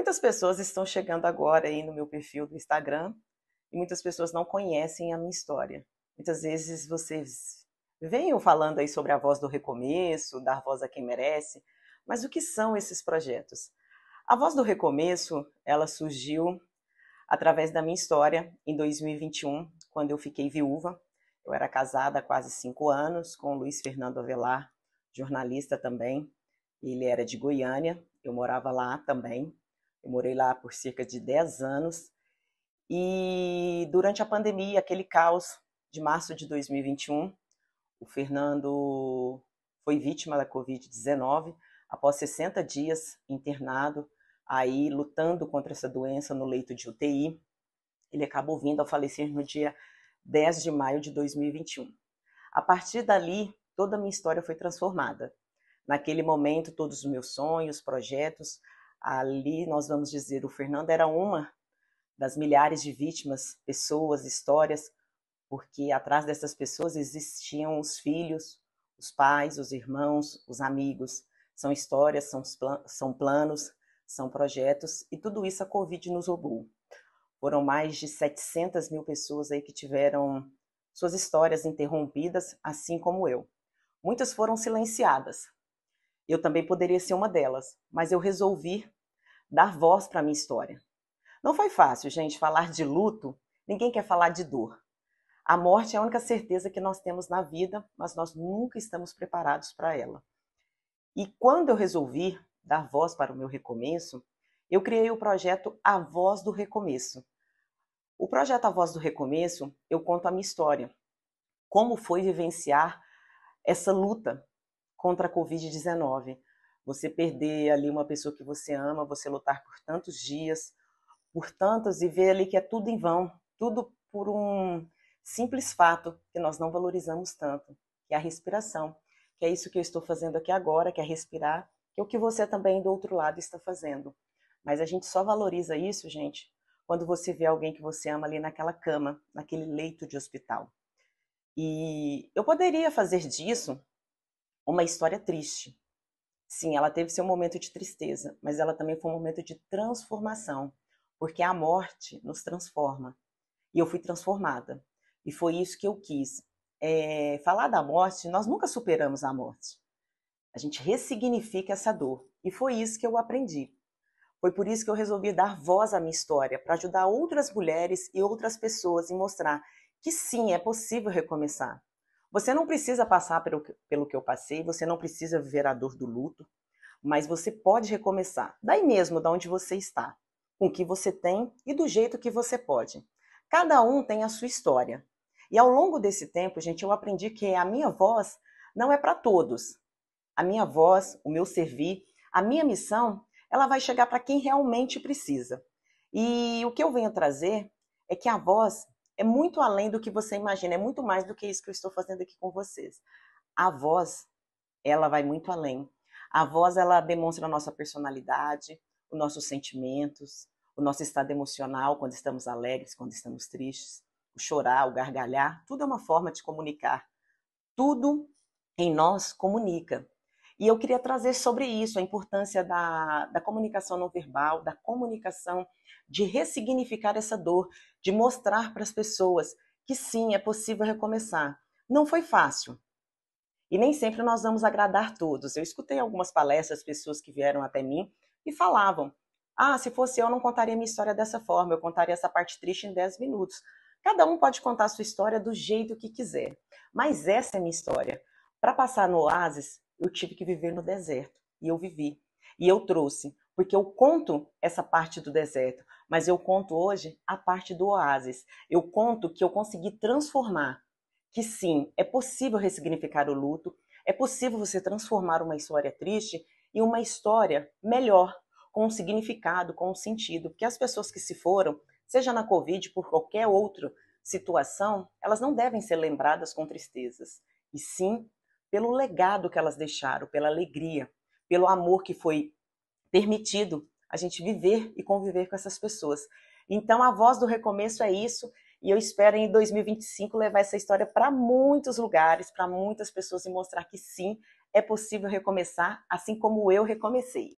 Muitas pessoas estão chegando agora aí no meu perfil do Instagram e muitas pessoas não conhecem a minha história. Muitas vezes vocês venham falando aí sobre a Voz do Recomeço, dar voz a quem merece, mas o que são esses projetos? A Voz do Recomeço, ela surgiu através da minha história em 2021, quando eu fiquei viúva. Eu era casada há quase 5 anos com o Luiz Fernando Avelar, jornalista também. Ele era de Goiânia, eu morava lá também. Eu morei lá por cerca de 10 anos. E durante a pandemia, aquele caos de março de 2021, o Fernando foi vítima da Covid-19 após 60 dias internado, aí lutando contra essa doença no leito de UTI. Ele acabou vindo a falecer no dia 10 de maio de 2021. A partir dali, toda a minha história foi transformada. Naquele momento, todos os meus sonhos, projetos, ali nós vamos dizer, o Fernando era uma das milhares de vítimas, pessoas, histórias, porque atrás dessas pessoas existiam os filhos, os pais, os irmãos, os amigos. São histórias, são planos, são projetos, e tudo isso a Covid nos roubou. Foram mais de 700 mil pessoas aí que tiveram suas histórias interrompidas, assim como eu. Muitas foram silenciadas. Eu também poderia ser uma delas, mas eu resolvi dar voz para a minha história. Não foi fácil, gente, falar de luto. Ninguém quer falar de dor. A morte é a única certeza que nós temos na vida, mas nós nunca estamos preparados para ela. E quando eu resolvi dar voz para o meu recomeço, eu criei o projeto A Voz do Recomeço. O projeto A Voz do Recomeço, eu conto a minha história. Como foi vivenciar essa luta contra a Covid-19. Você perder ali uma pessoa que você ama, você lutar por tantos dias, por tantos, e ver ali que é tudo em vão, tudo por um simples fato que nós não valorizamos tanto, que é a respiração, que é isso que eu estou fazendo aqui agora, que é respirar, que é o que você também do outro lado está fazendo. Mas a gente só valoriza isso, gente, quando você vê alguém que você ama ali naquela cama, naquele leito de hospital. E eu poderia fazer disso uma história triste. Sim, ela teve seu momento de tristeza, mas ela também foi um momento de transformação, porque a morte nos transforma. E eu fui transformada. E foi isso que eu quis. Falar da morte, nós nunca superamos a morte. A gente ressignifica essa dor. E foi isso que eu aprendi. Foi por isso que eu resolvi dar voz à minha história, para ajudar outras mulheres e outras pessoas e mostrar que sim, é possível recomeçar. Você não precisa passar pelo que eu passei, você não precisa viver a dor do luto, mas você pode recomeçar, daí mesmo, da onde você está, com o que você tem e do jeito que você pode. Cada um tem a sua história. E ao longo desse tempo, gente, eu aprendi que a minha voz não é para todos. A minha voz, o meu servir, a minha missão, ela vai chegar para quem realmente precisa. E o que eu venho trazer é que a voz é muito além do que você imagina, é muito mais do que isso que eu estou fazendo aqui com vocês. A voz, ela vai muito além. A voz, ela demonstra a nossa personalidade, os nossos sentimentos, o nosso estado emocional, quando estamos alegres, quando estamos tristes, o chorar, o gargalhar, tudo é uma forma de comunicar. Tudo em nós comunica. E eu queria trazer sobre isso, a importância da comunicação não verbal, da comunicação, de ressignificar essa dor, de mostrar para as pessoas que sim, é possível recomeçar. Não foi fácil. E nem sempre nós vamos agradar todos. Eu escutei algumas palestras, pessoas que vieram até mim e falavam: ah, se fosse eu não contaria minha história dessa forma, eu contaria essa parte triste em 10 minutos. Cada um pode contar a sua história do jeito que quiser. Mas essa é a minha história. Para passar no oásis, eu tive que viver no deserto. E eu vivi. E eu trouxe. Porque eu conto essa parte do deserto, mas eu conto hoje a parte do oásis. Eu conto que eu consegui transformar. Que sim, é possível ressignificar o luto, é possível você transformar uma história triste em uma história melhor, com um significado, com um sentido. Porque as pessoas que se foram, seja na Covid, por qualquer outra situação, elas não devem ser lembradas com tristezas, e sim pelo legado que elas deixaram, pela alegria, pelo amor que foi permitido a gente viver e conviver com essas pessoas. Então, a Voz do Recomeço é isso, e eu espero em 2025 levar essa história para muitos lugares, para muitas pessoas e mostrar que sim, é possível recomeçar, assim como eu recomecei.